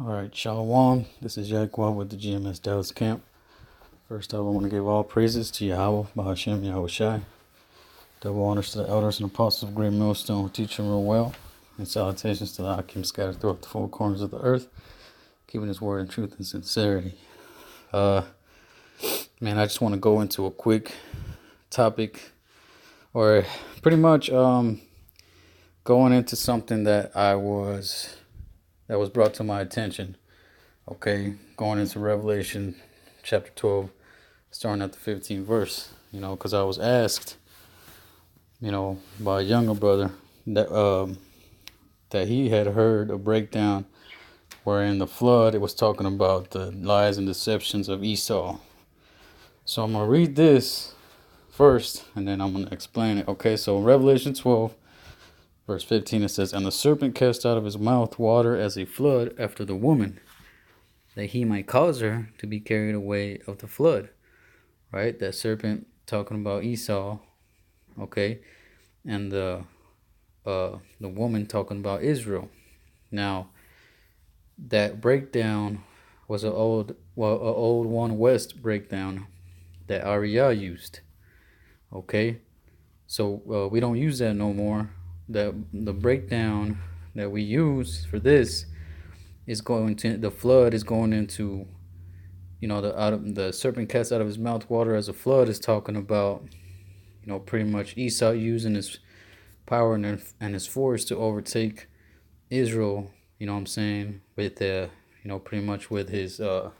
Alright, Shalom. This is YAHAWAH with the GMS Dallas camp. First up, I want to give all praises to YAHAWAH, YAHAWASHI. Double honors to the elders and apostles of Great Millstone who teach him real well. And salutations to the Hakim scattered throughout the four corners of the earth, keeping his word in truth and sincerity. Man, I just want to go into a quick topic, or pretty much going into something that was brought to my attention. Okay, going into Revelation chapter 12, starting at the 15th verse, because I was asked, by a younger brother that he had heard a breakdown where in the flood it was talking about the lies and deceptions of Esau. So I'm going to read this first and then I'm going to explain it. Okay, so in Revelation 12, verse 15, it says, "And the serpent cast out of his mouth water as a flood after the woman, that he might cause her to be carried away of the flood." Right? That serpent talking about Esau, okay, and the woman talking about Israel. Now, that breakdown was an old One West breakdown that REI used. Okay, so we don't use that no more. The breakdown that we use for this is going to, the flood is going into, the serpent cast out of his mouth water as a flood is talking about, pretty much Esau using his power and his force to overtake Israel, with pretty much with his I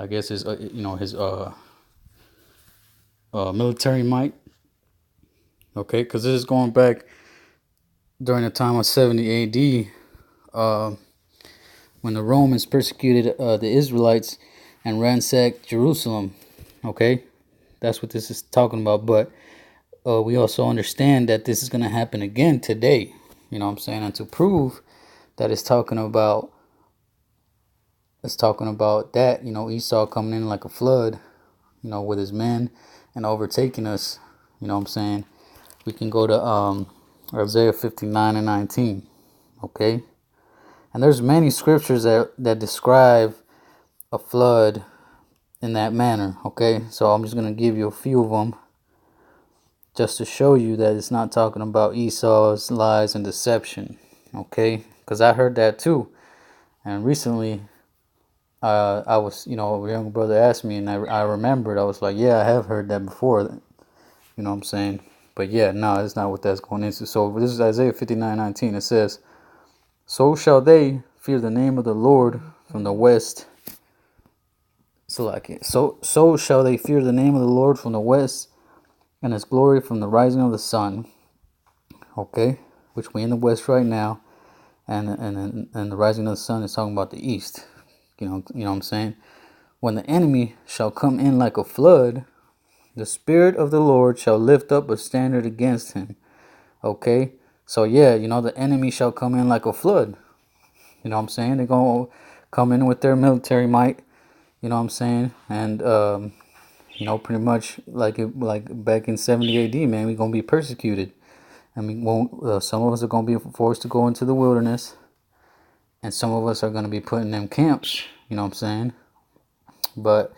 guess his military might. Okay, because this is going back during the time of 70 AD, when the Romans persecuted the Israelites and ransacked Jerusalem. Okay, that's what this is talking about. But we also understand that this is going to happen again today. And to prove that it's talking about that, Esau coming in like a flood, with his men and overtaking us. We can go to Isaiah 59:19. Okay, and there's many scriptures that describe a flood in that manner. Okay, so I'm just going to give you a few of them just to show you that it's not talking about Esau's lies and deception. Okay, because I heard that too, and recently I was, a younger brother asked me, and I remembered. I was like, yeah, I have heard that before. But yeah, no, that's not what that's going into. So this is Isaiah 59:19. It says, "So shall they fear the name of the Lord from the west." So shall they fear the name of the Lord from the west, and his glory from the rising of the sun. Okay, which we in the west right now, and the rising of the sun is talking about the east. When the enemy shall come in like a flood, the Spirit of the Lord shall lift up a standard against him. Okay, so yeah, the enemy shall come in like a flood. They're going to come in with their military might. And pretty much like back in 70 AD, man, we're going to be persecuted. And we won't. Some of us are going to be forced to go into the wilderness, and some of us are going to be put in them camps. But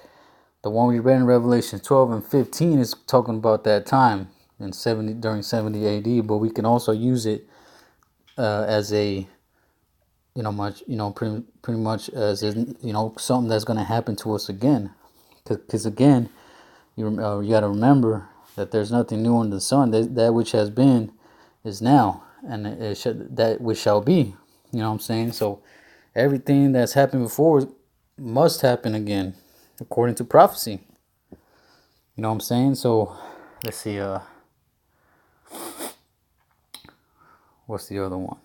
the one we read in Revelation 12 and 15 is talking about that time during 70 AD. But we can also use it as a pretty much as something that's going to happen to us again. Because again, you got to remember that there's nothing new under the sun. That which has been is now, and that which shall be. So everything that's happened before must happen again, according to prophecy. So let's see. What's the other one?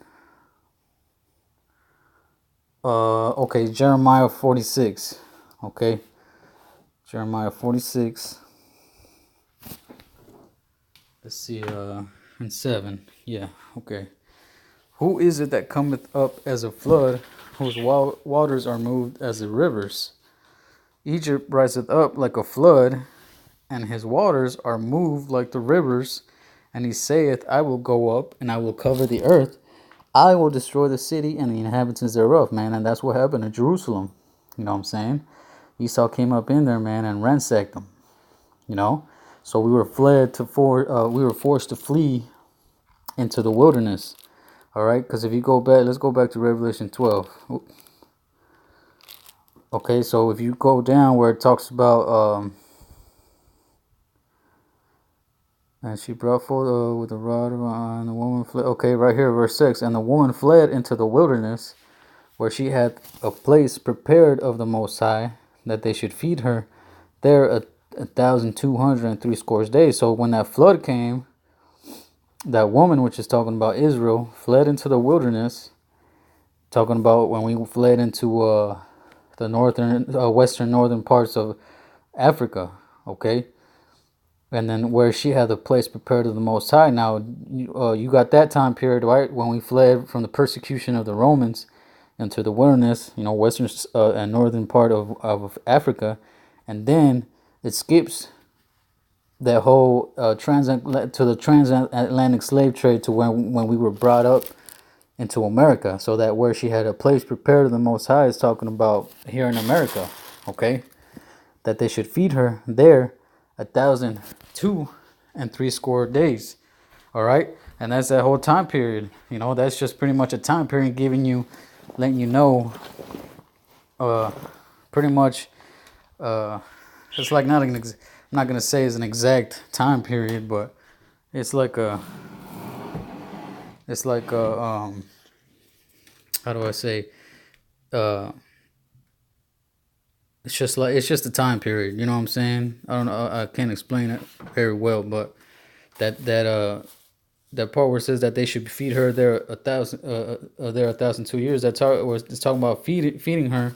Okay, Jeremiah 46. Okay, Jeremiah 46. Let's see. And 7. Yeah. Okay. "Who is it that cometh up as a flood, whose waters are moved as the rivers? Egypt riseth up like a flood, and his waters are moved like the rivers. And he saith, I will go up, and I will cover the earth, I will destroy the city and the inhabitants thereof, man. And that's what happened in Jerusalem. You know what I'm saying? Esau came up in there, man, and ransacked them. You know, so we were forced to flee into the wilderness. All right, because if you go back, let's go back to Revelation 12. Okay, so if you go down where it talks about and she brought forth with a rod and the woman fled. Okay, right here, verse 6. And the woman fled into the wilderness, where she had a place prepared of the Most High, that they should feed her there 1,260 days. So when that flood came, that woman, which is talking about Israel, fled into the wilderness. Talking about when we fled into the western northern parts of Africa. Okay. And then where she had the place prepared of the Most High. Now, you got that time period, right, when we fled from the persecution of the Romans into the wilderness, western and northern part of Africa. And then it skips that whole to the transatlantic slave trade to when we were brought up into America. So that where she had a place prepared of the Most High is talking about here in America, okay? That they should feed her there 1,260 days. All right, and that's that whole time period. That's just pretty much a time period letting you know, pretty much. It's like I'm not gonna say it's an exact time period, but it's like a how do I say? It's just a time period. You know what I'm saying? I don't know. I can't explain it very well, but that part where it says that they should feed her there 1,002 years. It's talking about feeding her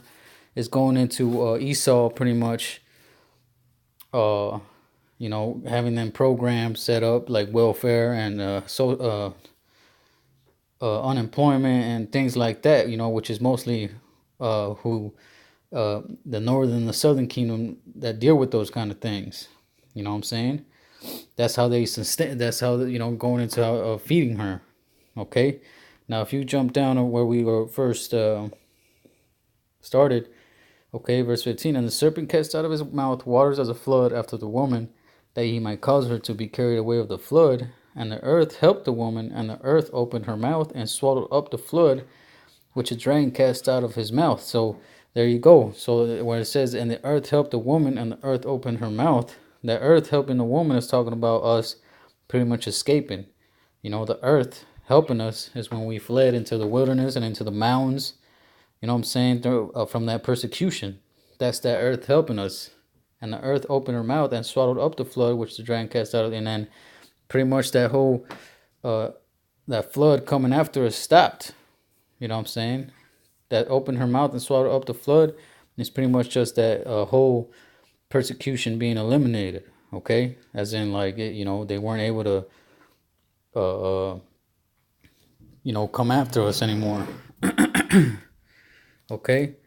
is going into Esau pretty much. Having them programs set up like welfare and unemployment and things like that. Which is mostly who. The northern and the southern kingdom that deal with those kind of things. You know what I'm saying? That's how they sustain. That's how going into feeding her. Okay. Now, if you jump down to where we were first started, okay, verse 15. And the serpent cast out of his mouth waters as a flood after the woman, that he might cause her to be carried away of the flood. And the earth helped the woman, and the earth opened her mouth and swallowed up the flood, which a dragon cast out of his mouth. So there you go. So when it says, and the earth helped the woman and the earth opened her mouth, the earth helping the woman is talking about us pretty much escaping. The earth helping us is when we fled into the wilderness and into the mountains, you know what I'm saying, from that persecution. That's that earth helping us. And the earth opened her mouth and swallowed up the flood, which the dragon cast out of. And then pretty much that whole, that flood coming after us stopped. You know what I'm saying? That opened her mouth and swallowed up the flood. It's pretty much just that whole persecution being eliminated. Okay, as in like they weren't able to come after us anymore. Okay,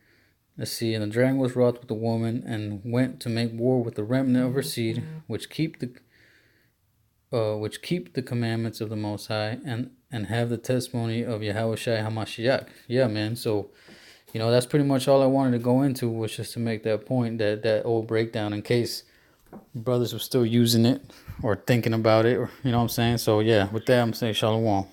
let's see. And the dragon was wroth with the woman and went to make war with the remnant of her seed, which keep the commandments of the Most High and have the testimony of YAHAWASHI HaMashiach. Yeah, man. So, that's pretty much all I wanted to go into, was just to make that point, that old breakdown, in case brothers were still using it or thinking about it, or, you know what I'm saying? So, yeah, with that, I'm saying Shalom.